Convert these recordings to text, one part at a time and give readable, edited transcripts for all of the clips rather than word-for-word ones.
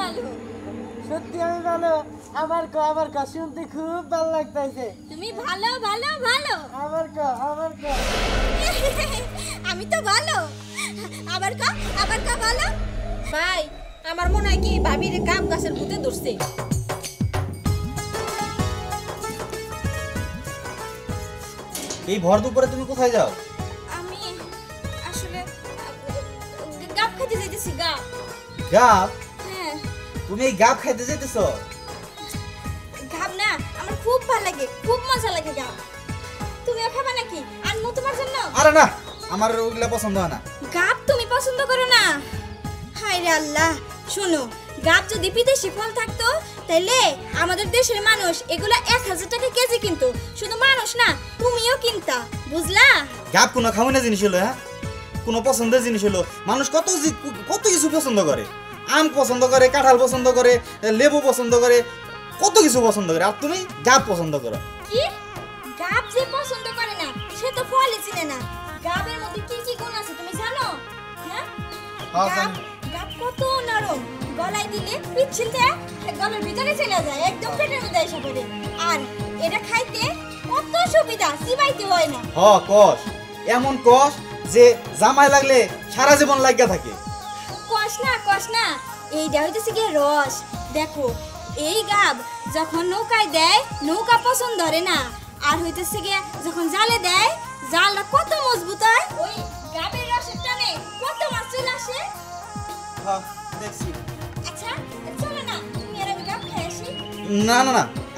ভালো। সত্যি আমি ভালো। আবার ক শুনতে খুব ভালো লাগতেছে। তুমি ভালো ভালো ভালো। আবার ক আমি তো ভালো। আবার ক ভালো। ভাই আমার মনে হয় কি ভাবির গাব গাছের ভূতে ধরছে। এই ভর দুপুরে তুমি কোথায় যাও? আমি আসলে গাব খেতে যাইতেছি। গাব? হ্যাঁ। তুমি এই গাব খাইতে যাইতেছো? গাব না আমার খুব ভালো লাগে, খুব মজা লাগে গাব। তুমিও খাবা নাকি? আনমু তোমার জন্য? আরে না, আমার ওগুলা পছন্দ হয় না। গাব তুমি পছন্দ করো না? হায় রে আল্লাহ। শোনো, গাব যদি বিদেশি ফল থাকতো তাইলে আমাদের দেশের মানুষ এগুলা 1000 টাকা কেজি কিনতো। শুধু মানুষ না, তুমিও কিনতা, বুঝলা? গাব কোনো খাওয়ানো জিনিস হলো? হ্যাঁ, কোনো পছন্দের জিনিস হলো? মানুষ কত কিছু পছন্দ করে। আম পছন্দ করে, কাঁঠাল পছন্দ করে, লেবু পছন্দ করে, কত কিছু পছন্দ করে। আর তুমি গাব পছন্দ করো? কি? গাব যে পছন্দ করে না সে তো ফলই চিনে না। গাবের মধ্যে কি কি গুণ আছে তুমি জানো? হ্যাঁ, গাব কত নরম, গলায় দিলে পিচ্ছিলতে গলার ভিতরে চলে যায়, একদম পেটের মধ্যে এসে পড়ে। আর এটা খাইতে কত সুবিধা, চিবাইতে হয় না। কষ, এমন কষ যে জামাই লাগলে সারা জীবন লাগিয়া থাকে। কষ না, এইটা হইতেছে গিয়ে রস। দেখো, এই গাব যখন নৌকায় দেয় নৌকা পছন্দ ধরে না, আর হইতেছে গিয়ে যখন জালে দেয় জালটা কত মজবুত হয়। ওই গাবের রসের টানে কত মাছ চলে আসে। দেখছি। আচ্ছা চলো না, তুমি আর আমি গাব খাই আসি। না,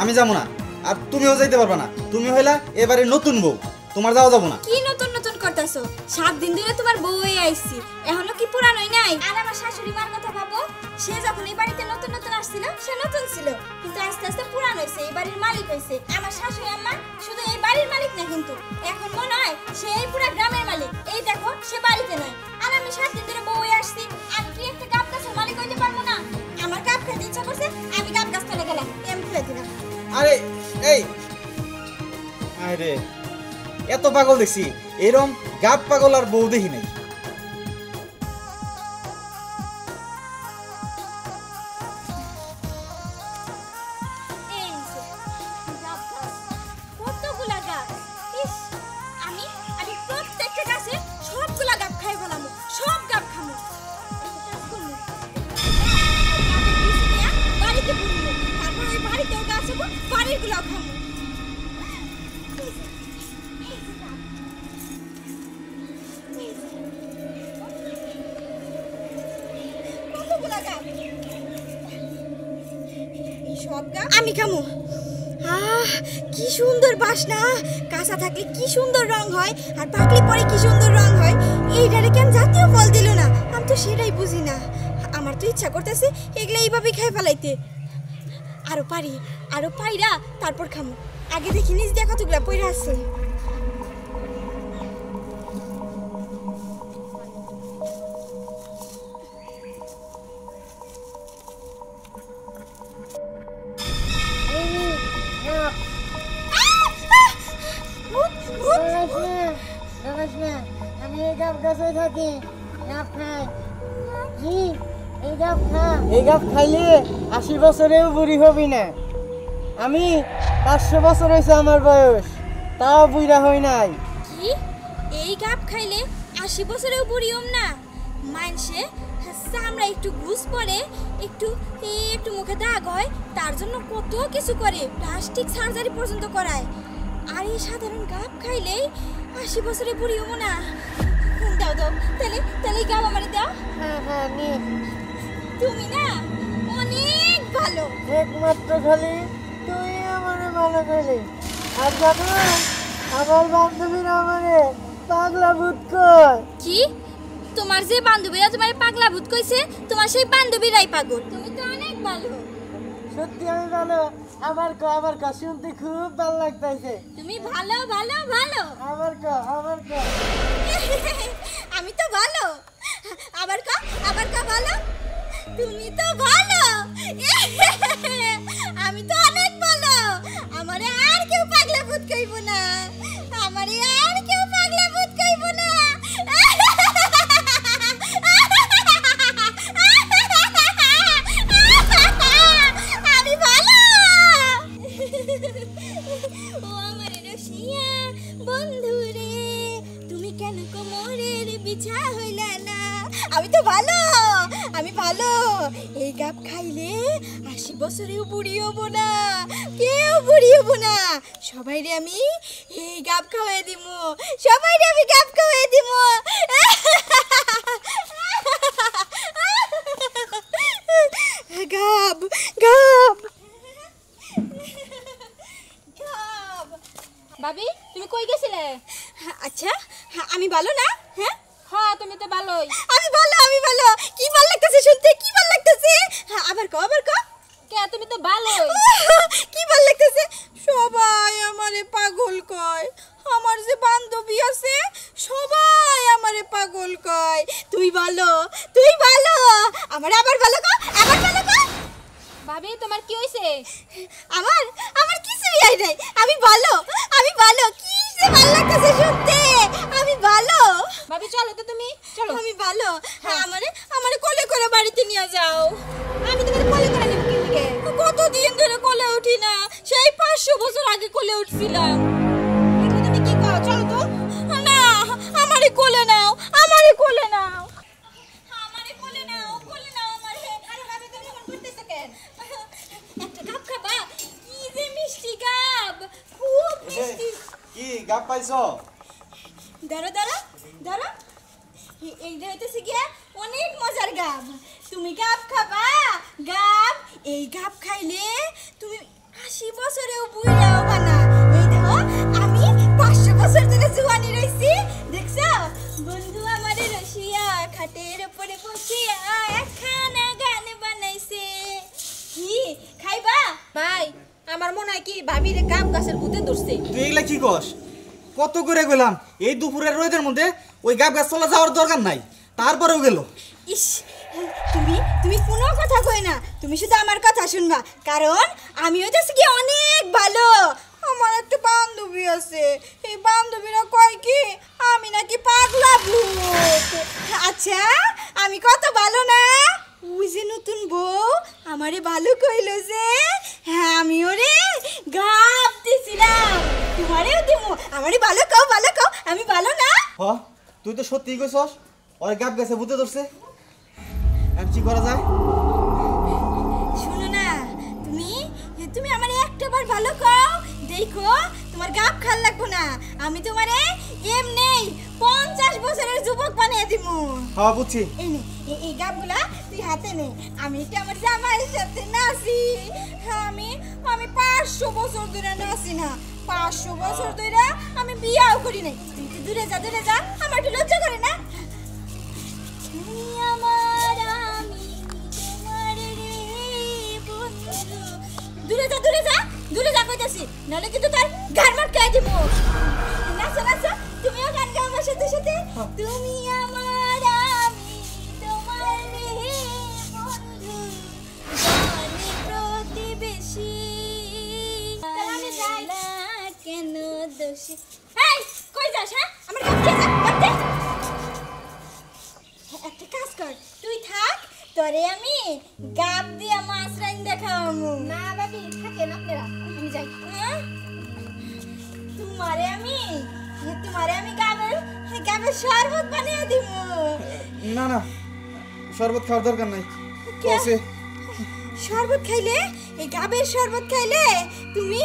আমি যাবো না। আর তুমিও যাইতে পারবে না। তুমি হইলা এবারে নতুন বউ, তোমার যাওয়া যাবো না। কি নতুন করতেছো? 7 দিন ধরে তোমার বউ হয়ে আইছি, এখনো কি পুরানোই নাই? আর আমার শাশুড়ি মার কথা ভাবো, সে যখন এই বাড়িতে নতুন আসছিল সে নতুন ছিল, কিন্তু আস্তে আস্তে পুরানো হইছে, এই বাড়ির মালিক হইছে। আমার শাশুড়ি আম্মা শুধু এই বাড়ির মালিক না, কিন্তু এখন মনে হয় সে এই পুরো গ্রামের মালিক। এই দেখো, সে বাড়িতে নয়, আর আমি 7 দিন ধরে বউ হয়ে আসছি। আর কি একটা গাব গাছের মালিক হইতে পারবো না? আমার গাব খেতে ইচ্ছা করছে, আমি গাব গাছ তলে গেলাম, এম খুলে দিলাম। আরে এই আরে এত পাগল দেখছি, এরম গাব পাগল আর বউ দেখি নাই। কতগুলা গাছ! ইস, আমি প্রত্যেকটা গাছে সবগুলা গাব খাই বলাম, সব গাব খামো। বাড়িতে বুনবো, তারপর ওই বাড়িতেও গাছ হবো, বাড়ির গুলাও খামো। কতগুলা গাব! এই সব গাব আমি খামো। কি সুন্দর বাসনা! কাঁচা থাকলে কি সুন্দর রং হয়, আর পাকলে পরে কি সুন্দর রং হয়। এইটারে কেন জাতীয় ফল দিল না? আমি তো সেটাই বুঝি না। আমার তো ইচ্ছা করতেছে এগুলা এইভাবে খাই ফেলাইতে। আরো পাইরা তারপর খামো। আগে দেখি নিজ দিয়ে কতগুলা পইরা আছে। আমি এই গাব গাছে থাকি, গাব খাই। কি? এই গাব খাইলে 80 বছরেও বুড়ি হবি না। আমি 500 বছর হয়েছে আমার বয়স, তাও বুড়া হই নাই। কি? এই গাব খাইলে 80 বছরেও বুড়ি হম না? মানসে চামড়া একটু ঘুষ পড়ে, একটু মুখে দাগ হয়, তার জন্য কত কিছু করে, প্লাস্টিক সার্জারি পর্যন্ত করায়। আর এই সাধারণ গাব খাইলেই 80 বছরে বুড়ি হবো না? দাও তাহলে গাব আমারে দাও। হ্যাঁ নে। তুমি না অনেক ভালো। একমাত্র খালি তুই আমারে ভালো খালি। আর জানো, আমার বান্ধবীরা আমারে পাগলা ভূত কয়। কি? তোমার যে বান্ধবীরা তোমারে পাগলা ভূত কইছে, তোমার সেই বান্ধবীরাই পাগল। তুমি তো অনেক ভালো। সত্যি আমি ভালো। আবার ক শুনতে খুব ভালো লাগতেছে। তুমি ভালো ভালো ভালো। আবার ক আমি তো ভালো। আবার ক ভালো। তুমি তো ভালো। আমি তো অনেক ভালো। আমারে আর কেউ পাগলা ভূত কইব না। আমারে আর কেউ পাগলা ভূত কইব না। এই গাব খাইলে 80 বছরেও বুড়ি হব না, কেউ বুড়ি হব না। সবাই রে আমি এই গাব খাওয়াই দিমু, সবাই রে আমি গাব খাওয়াই দিমু। গাব গাব গাব। ভাবি তুমি কই গেছিলে? আচ্ছা আমি ভালো না? হ্যাঁ হ্যাঁ তুমি তো ভালোই। আমি ভালো। কি ভালো লাগতেছে শুনতে, কি ভালো লাগতেছে? আবার কও কে তুমি তো ভালোই। কি ভালো লাগতেছে? সবাই আমারে পাগল কয়, আমার যে বান্ধবী আছে সবাই আমারে পাগল কয়। তুই ভালো আমার আবার ভালো কও, আবার ভালো কও। ভাবি তোমার কি হইছে? আমার কিছুই হয় নাই। আমি ভালো কি যে ভালো লাগতেছে শুনতে। আমি ভালো ভাবি চলো তো তুমি, চলো। আমি ভালো। আমারে কোলে করে বাড়িতে নিয়ে যাও। আমি তোমাকে কোলে করে নিব কি লিগে? কতদিন ধরে কোলে উঠি না, সেই 500 বছর আগে কোলে উঠছিলাম। এগুলো তুমি কি কও? চলো তো। না, আমারে কোলে নাও আমারে। আরে ভাবি তুমি এমন করতেছো কেন? একটা গাব খাবা? কি যে মিষ্টি গাব, খুব মিষ্টি। কি গাব পাইছো? দাঁড়া এইটা হইতেছে গিয়া অনেক মজার গাব। তুমি গাব খাবা? গাব, এই গাব খাইলে তুমি 80 বছরেও বুড়া হবা না। এই দেখো আমি 500 বছর ধরে জুয়ানি রইছি, দেখছো? বন্ধু আমারে রসিয়া খাটের উপরে বসিয়া একখানা গান বানাইছে। কি খাইবা? ভাই আমার মনে হয় কি ভাবির গাব গাছের ভূতে ধরছে। তুই এগুলা কি কস? কত করে গেলাম এই দুপুরের রোদের মধ্যে, ওই গাব গাছ তলা যাওয়ার দরকার নাই, তারপরেও গেল। ইস, তুমি কোনো কথা কই না, তুমি শুধু আমার কথা শুনবা, কারণ আমি হইতেছি কি অনেক ভালো। আমার একটা বান্ধবী আছে, এই বান্ধবীরা কয় কি আমি নাকি পাগলা ভূত। আচ্ছা আমি কত ভালো না? ওই যে নতুন বউ আমারে ভালো কইলো যে, হ্যাঁ আমি ওরে গাব দিছিলাম, তোমারেও দিমু। আমারে ভালো কও আমি ভালো না? হ, তুই তো সত্যিই কইছস ওই গাব গাছে ভূতে ধরছে। আর কি করা যায়? শুনো না, তুমি আমারে একটাবার ভালো কও, দেখো তোমার গাব খাল লাগবো না, আমি তোমারে এমনি 50 বছরের যুবক বানিয়ে দিমু। হ্যাঁ বুঝছি। এই নে, এই গাবগুলা তুই হাতে নে, আমি একটু আমার জামাইয়ের সাথে নাচি। আমি 500 বছর ধরে নাচি না, 500 বছর ধরে আমি বিয়াও করি নাই। তুই একটু দূরে যা, আমার একটু লজ্জা করে না? তুমি আমার, আমি তোমার রে বন্ধু। দূরে যা কইতাছি, নাহলে কিন্তু তার গান মাটকাই দিব। নাচো, তুমিও গান গাও আমার সাথে। তুমি আমার, আমি তোমার রে বন্ধু, জানি প্রতিবেশী, আমি যাই না কেন দোষী। এই কই যাস? হ্যাঁ আমার গান কে যা একটা কাজ কর, তুই থাক, তোরে আমি গাব দিয়া মাছ রাইন দেখাবো। না ভাবি থাকেন আপনারা, আমি যাই। তোমারে আমি গাবের শরবত বানিয়ে দিব। না শরবত খাওয়ার দরকার নাই। কে? আছে শরবত খাইলে, এই গাবের শরবত খাইলে তুমি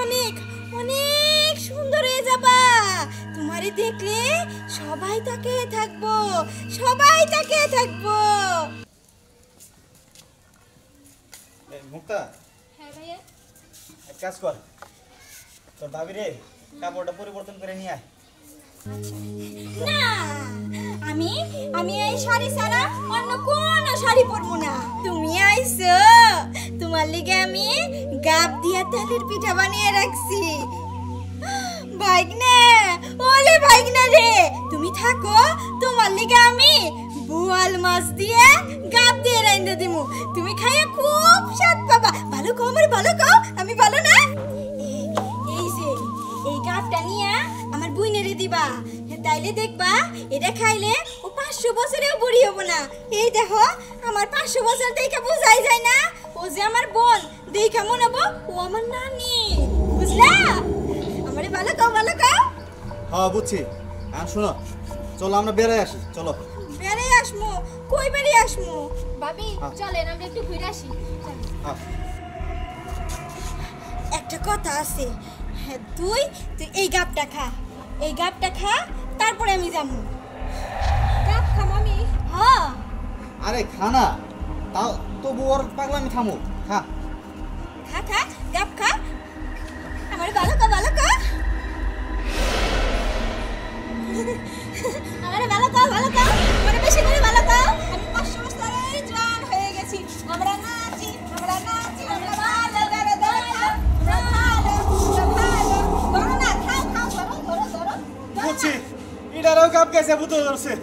অনেক সুন্দর হয়ে যাবা। তোমারে দেখলে সবাই তাকিয়ে থাকবো। মুক্তা, হ্যাঁ ভাইয়া। এক কাজ কর, তোর ভাবি রে কাপড়টা পরিবর্তন করে নিয়ে আয়। না, আমি এই শাড়ি ছাড়া অন্য কোনো শাড়ি পরবো না। তুমি আইছো, তোমার লিগে আমি গাব দিয়া তেলের পিঠা বানিয়ে রাখছি। ভাইগনা রে, তুমি থাকো, তোমার লিগে আমি বোয়াল মাছ দিয়ে গাব দিয়ে রাইন্দা দিমু। তুমি খাইয়া খুব স্বাদ পাবা। ভালো কও আমারে, আমি ভালো না? এই যে এই গাবটা নিয়া আমার বুইনেরে দিবা, তাইলে দেখবা এটা খাইলে ও 500 বছরেও বুড়ি হবো না। এই দেখো আমার 500 বছর দেখে বোঝাই যায় না, ও যে আমার বোন দেখে মনে হবো ও আমার নানি, বুঝলা? আমারে ভালো কও। হ্যাঁ বুঝছি। আর শোনো, চলো আমরা বেড়াই আসি। চলো বেড়ে আসমু, কই বেড়ে আসমু? ভাবি হ্যাঁ। চলেন আমরা একটু ঘুরে আসি চলেন। হ্যাঁ। একটা কথা আছে হ্যাঁ, তুই তুই এই গাবটা খা, এই গাবটা খা, তারপরে আমি যাবো। কাপ খাম আমি হ্যাঁ আরে খানা তাও তবু ওর পাগলামি থামো। খা খা খা, গাব খা, আমার ভালো কা ভালো কা, আমার ভালো কা ভালো কা, আমার বেশি করে ভালো কা। আমি 500 বছরের জওয়ান হয়ে গেছি, আমরা নাচি আমরা নাচি আমরা ভালো করে ধরো, আমরা ভালো ধরো না, খাও খাও ধরো ধরো ধরো। বুঝছি এটারও কাপ গেছে ভূত ধরছে।